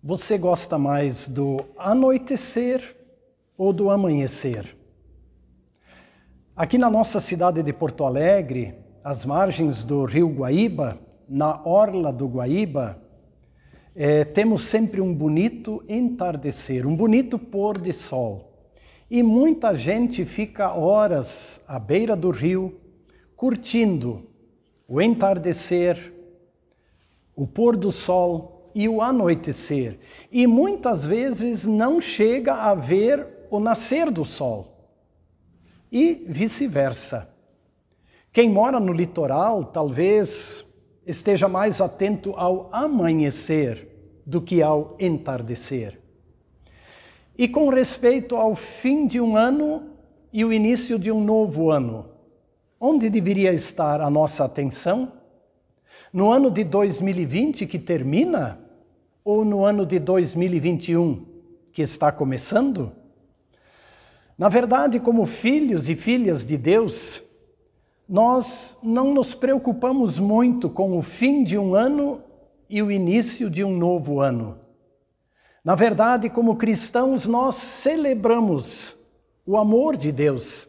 Você gosta mais do anoitecer ou do amanhecer? Aqui na nossa cidade de Porto Alegre, às margens do rio Guaíba, na orla do Guaíba, temos sempre um bonito entardecer, um bonito pôr de sol. E muita gente fica horas à beira do rio, curtindo o entardecer, o pôr do sol e o anoitecer. E muitas vezes não chega a ver o nascer do sol. E vice-versa. Quem mora no litoral talvez esteja mais atento ao amanhecer do que ao entardecer. E com respeito ao fim de um ano e o início de um novo ano, onde deveria estar a nossa atenção? No ano de 2020 que termina ou no ano de 2021 que está começando? Na verdade, como filhos e filhas de Deus, nós não nos preocupamos muito com o fim de um ano e o início de um novo ano. Na verdade, como cristãos, nós celebramos o amor de Deus,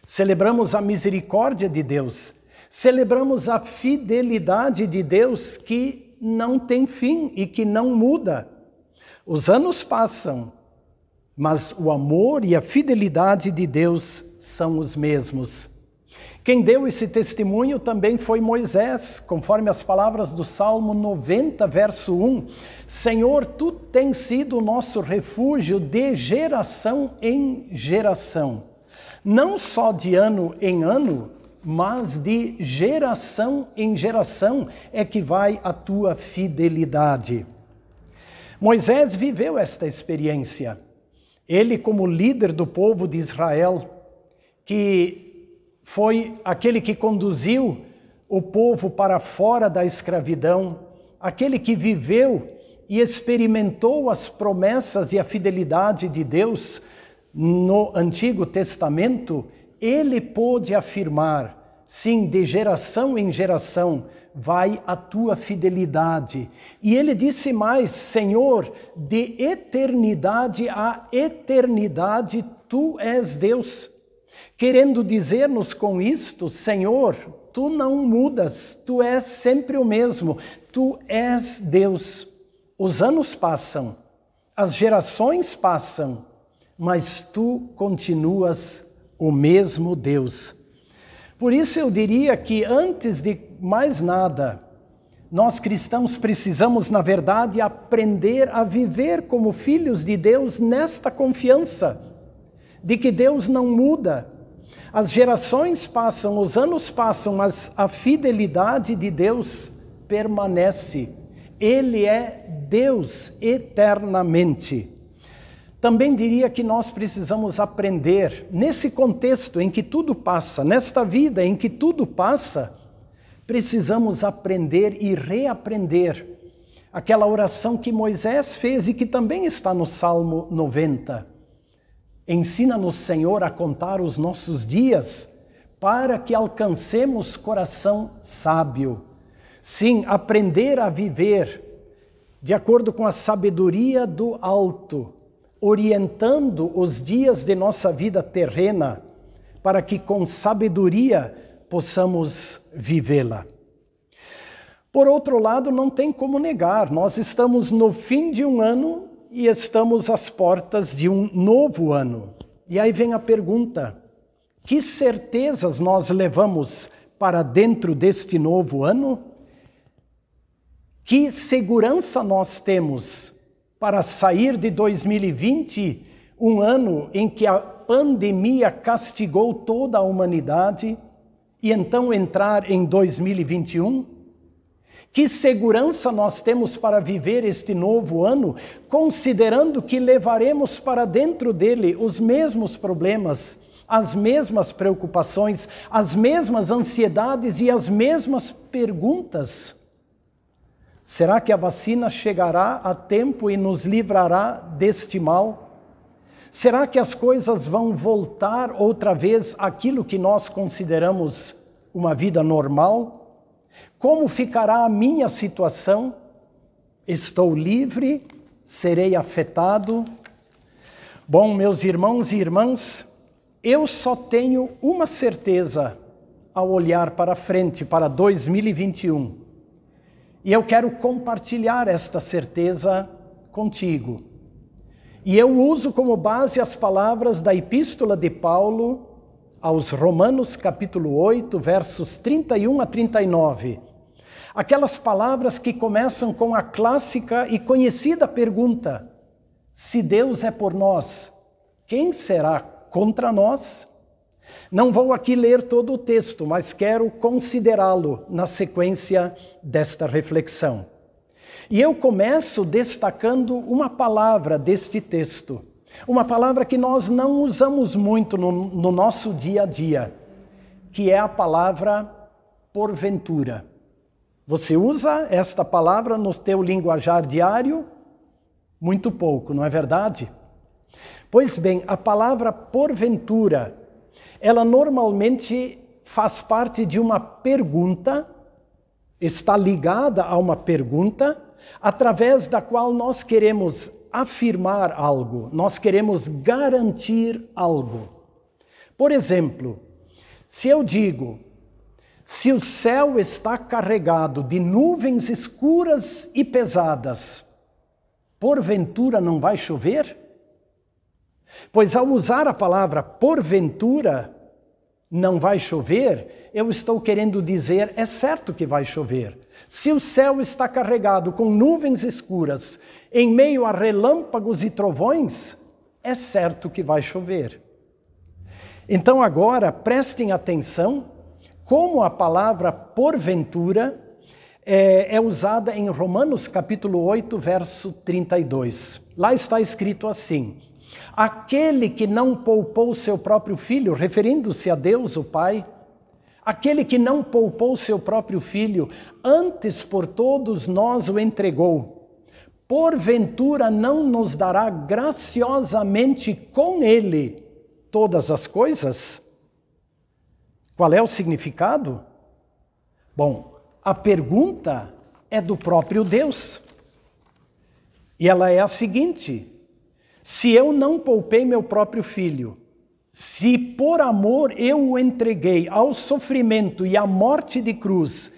celebramos a misericórdia de Deus, celebramos a fidelidade de Deus que não tem fim e que não muda. Os anos passam, mas o amor e a fidelidade de Deus são os mesmos. Quem deu esse testemunho também foi Moisés, conforme as palavras do Salmo 90, verso 1. Senhor, Tu tens sido o nosso refúgio de geração em geração. Não só de ano em ano, mas de geração em geração é que vai a Tua fidelidade. Moisés viveu esta experiência. Ele, como líder do povo de Israel, que foi aquele que conduziu o povo para fora da escravidão, aquele que viveu e experimentou as promessas e a fidelidade de Deus no Antigo Testamento, ele pôde afirmar, sim, de geração em geração, vai a tua fidelidade. E ele disse mais, Senhor, de eternidade a eternidade, Tu és Deus. Querendo dizer-nos com isto, Senhor, Tu não mudas, Tu és sempre o mesmo, Tu és Deus. Os anos passam, as gerações passam, mas Tu continuas o mesmo Deus. Por isso eu diria que antes de mais nada, nós cristãos precisamos, na verdade, aprender a viver como filhos de Deus nesta confiança de que Deus não muda. As gerações passam, os anos passam, mas a fidelidade de Deus permanece. Ele é Deus eternamente. Também diria que nós precisamos aprender, nesse contexto em que tudo passa, nesta vida em que tudo passa, precisamos aprender e reaprender aquela oração que Moisés fez e que também está no Salmo 90. Ensina-nos, Senhor, a contar os nossos dias para que alcancemos coração sábio. Sim, aprender a viver de acordo com a sabedoria do alto, orientando os dias de nossa vida terrena, para que com sabedoria possamos vivê-la. Por outro lado, não tem como negar, nós estamos no fim de um ano e estamos às portas de um novo ano. E aí vem a pergunta, que certezas nós levamos para dentro deste novo ano? Que segurança nós temos para sair de 2020, um ano em que a pandemia castigou toda a humanidade, e então entrar em 2021? Que segurança nós temos para viver este novo ano, considerando que levaremos para dentro dele os mesmos problemas, as mesmas preocupações, as mesmas ansiedades e as mesmas perguntas? Será que a vacina chegará a tempo e nos livrará deste mal? Será que as coisas vão voltar outra vez àquilo que nós consideramos uma vida normal? Como ficará a minha situação? Estou livre serei afetado? Bom, meus irmãos e irmãs, eu só tenho uma certeza ao olhar para frente, para 2021. E eu quero compartilhar esta certeza contigo. E eu uso como base as palavras da Epístola de Paulo aos Romanos, capítulo 8, versos 31 a 39. Aquelas palavras que começam com a clássica e conhecida pergunta: se Deus é por nós, quem será contra nós? Não vou aqui ler todo o texto, mas quero considerá-lo na sequência desta reflexão. E eu começo destacando uma palavra deste texto, uma palavra que nós não usamos muito no nosso dia a dia, que é a palavra porventura. Você usa esta palavra no teu linguajar diário? Muito pouco, não é verdade? Pois bem, a palavra porventura, ela normalmente faz parte de uma pergunta, está ligada a uma pergunta, através da qual nós queremos afirmar algo, nós queremos garantir algo. Por exemplo, se eu digo: se o céu está carregado de nuvens escuras e pesadas, porventura não vai chover? Pois ao usar a palavra porventura, não vai chover, eu estou querendo dizer, é certo que vai chover. Se o céu está carregado com nuvens escuras, em meio a relâmpagos e trovões, é certo que vai chover. Então agora, prestem atenção como a palavra porventura é usada em Romanos capítulo 8, verso 32. Lá está escrito assim: aquele que não poupou seu próprio filho, referindo-se a Deus, o Pai, aquele que não poupou seu próprio filho, antes por todos nós o entregou, porventura não nos dará graciosamente com ele todas as coisas? Qual é o significado? Bom, a pergunta é do próprio Deus. E ela é a seguinte: se eu não poupei meu próprio filho, se por amor eu o entreguei ao sofrimento e à morte de cruz,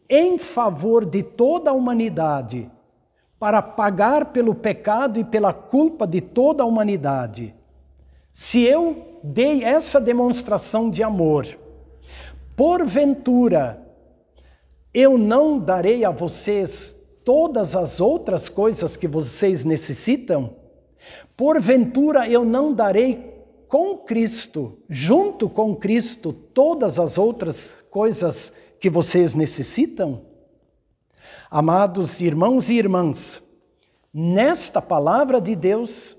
em favor de toda a humanidade, para pagar pelo pecado e pela culpa de toda a humanidade, se eu dei essa demonstração de amor, porventura eu não darei a vocês todas as outras coisas que vocês necessitam? Porventura eu não darei com Cristo, junto com Cristo, todas as outras coisas que vocês necessitam? Amados irmãos e irmãs, nesta palavra de Deus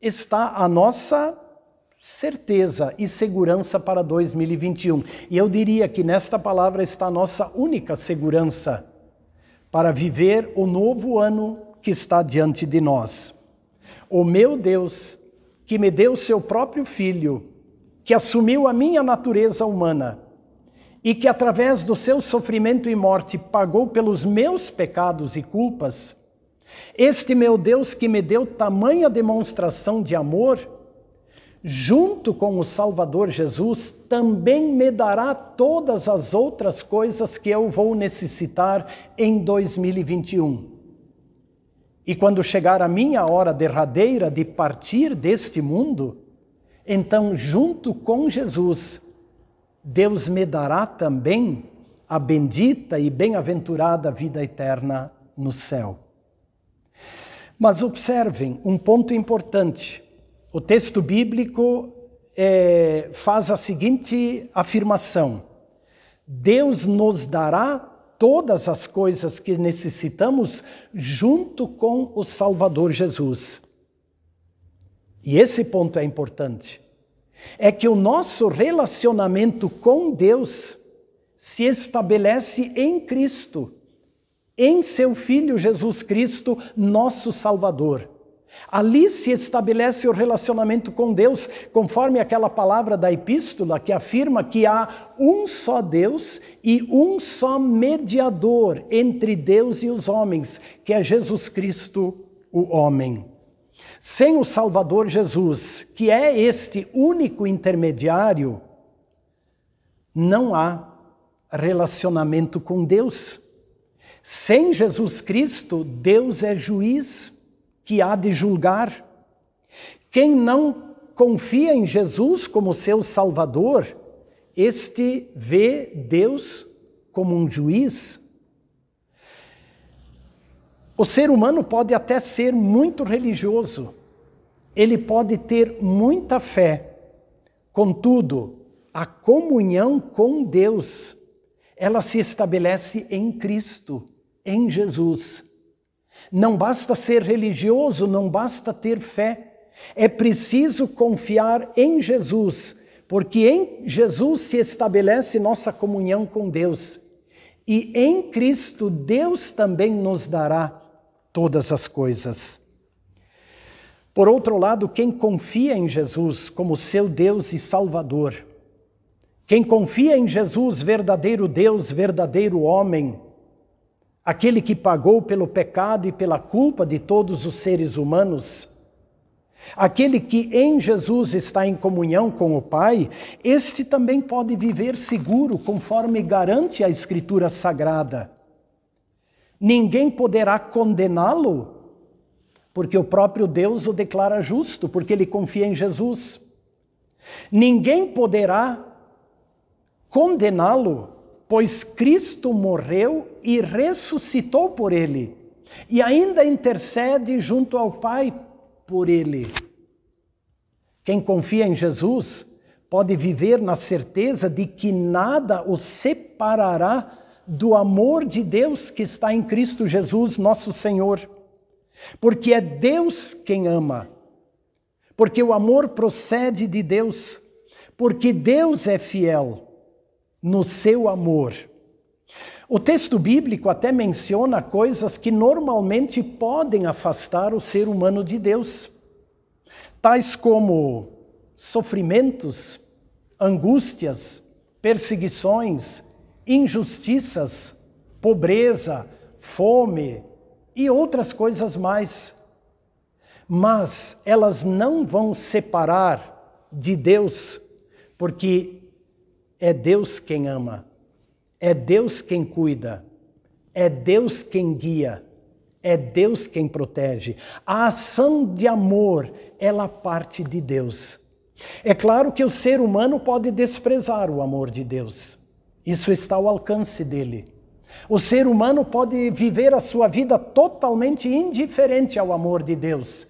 está a nossa certeza e segurança para 2021. E eu diria que nesta palavra está a nossa única segurança para viver o novo ano que está diante de nós. O meu Deus, que me deu seu próprio Filho, que assumiu a minha natureza humana e que através do seu sofrimento e morte pagou pelos meus pecados e culpas, este meu Deus que me deu tamanha demonstração de amor, junto com o Salvador Jesus, também me dará todas as outras coisas que eu vou necessitar em 2021. E quando chegar a minha hora derradeira de partir deste mundo, então, junto com Jesus, Deus me dará também a bendita e bem-aventurada vida eterna no céu. Mas observem um ponto importante. O texto bíblico faz a seguinte afirmação: Deus nos dará todas as coisas que necessitamos junto com o Salvador Jesus. E esse ponto é importante. É que o nosso relacionamento com Deus se estabelece em Cristo, em seu Filho Jesus Cristo, nosso Salvador. Ali se estabelece o relacionamento com Deus, conforme aquela palavra da epístola que afirma que há um só Deus e um só mediador entre Deus e os homens, que é Jesus Cristo, o homem. Sem o Salvador Jesus, que é este único intermediário, não há relacionamento com Deus. Sem Jesus Cristo, Deus é juiz que há de julgar. Quem não confia em Jesus como seu Salvador, este vê Deus como um juiz. O ser humano pode até ser muito religioso, ele pode ter muita fé, contudo, a comunhão com Deus, ela se estabelece em Cristo, em Jesus. Não basta ser religioso, não basta ter fé, é preciso confiar em Jesus, porque em Jesus se estabelece nossa comunhão com Deus. E em Cristo, Deus também nos dará todas as coisas. Por outro lado, quem confia em Jesus como seu Deus e Salvador, quem confia em Jesus, verdadeiro Deus, verdadeiro homem, aquele que pagou pelo pecado e pela culpa de todos os seres humanos, aquele que em Jesus está em comunhão com o Pai, este também pode viver seguro, conforme garante a Escritura Sagrada. Ninguém poderá condená-lo, porque o próprio Deus o declara justo, porque ele confia em Jesus. Ninguém poderá condená-lo, pois Cristo morreu e ressuscitou por ele, e ainda intercede junto ao Pai por ele. Quem confia em Jesus pode viver na certeza de que nada o separará do amor de Deus que está em Cristo Jesus, nosso Senhor. Porque é Deus quem ama. Porque o amor procede de Deus. Porque Deus é fiel no seu amor. O texto bíblico até menciona coisas que normalmente podem afastar o ser humano de Deus, tais como sofrimentos, angústias, perseguições, injustiças, pobreza, fome e outras coisas mais. Mas elas não vão separar de Deus, porque é Deus quem ama, é Deus quem cuida, é Deus quem guia, é Deus quem protege. A ação de amor, ela parte de Deus. É claro que o ser humano pode desprezar o amor de Deus. Isso está ao alcance dele. O ser humano pode viver a sua vida totalmente indiferente ao amor de Deus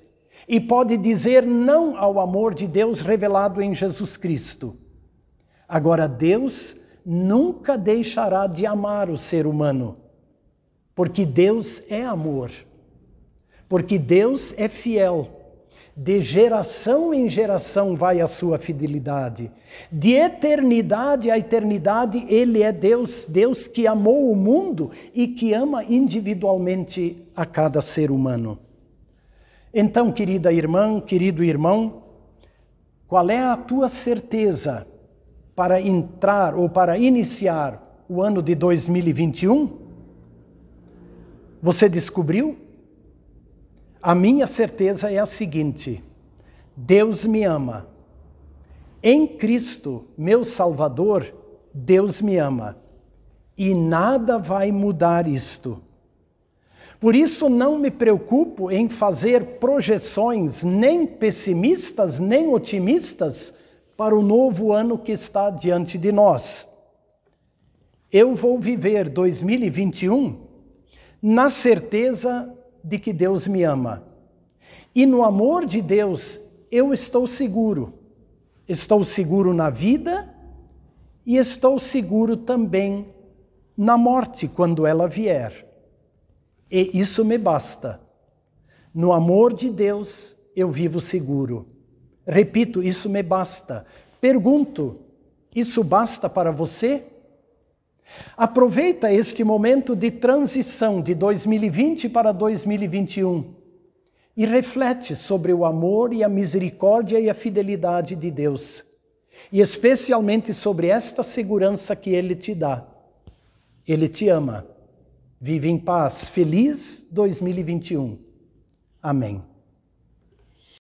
e pode dizer não ao amor de Deus revelado em Jesus Cristo. Agora, Deus nunca deixará de amar o ser humano, porque Deus é amor, porque Deus é fiel. De geração em geração vai a sua fidelidade. De eternidade a eternidade, Ele é Deus, Deus que amou o mundo e que ama individualmente a cada ser humano. Então, querida irmã, querido irmão, qual é a tua certeza para entrar ou para iniciar o ano de 2021? Você descobriu? A minha certeza é a seguinte: Deus me ama. Em Cristo, meu Salvador, Deus me ama. E nada vai mudar isto. Por isso não me preocupo em fazer projeções nem pessimistas, nem otimistas para o novo ano que está diante de nós. Eu vou viver 2021 na certeza de que Deus me ama. E no amor de Deus eu estou seguro. Estou seguro na vida e estou seguro também na morte, quando ela vier. E isso me basta. No amor de Deus eu vivo seguro. Repito, isso me basta. Pergunto, isso basta para você? Aproveita este momento de transição de 2020 para 2021 e reflete sobre o amor e a misericórdia e a fidelidade de Deus, e especialmente sobre esta segurança que Ele te dá. Ele te ama. Vive em paz. Feliz 2021. Amém.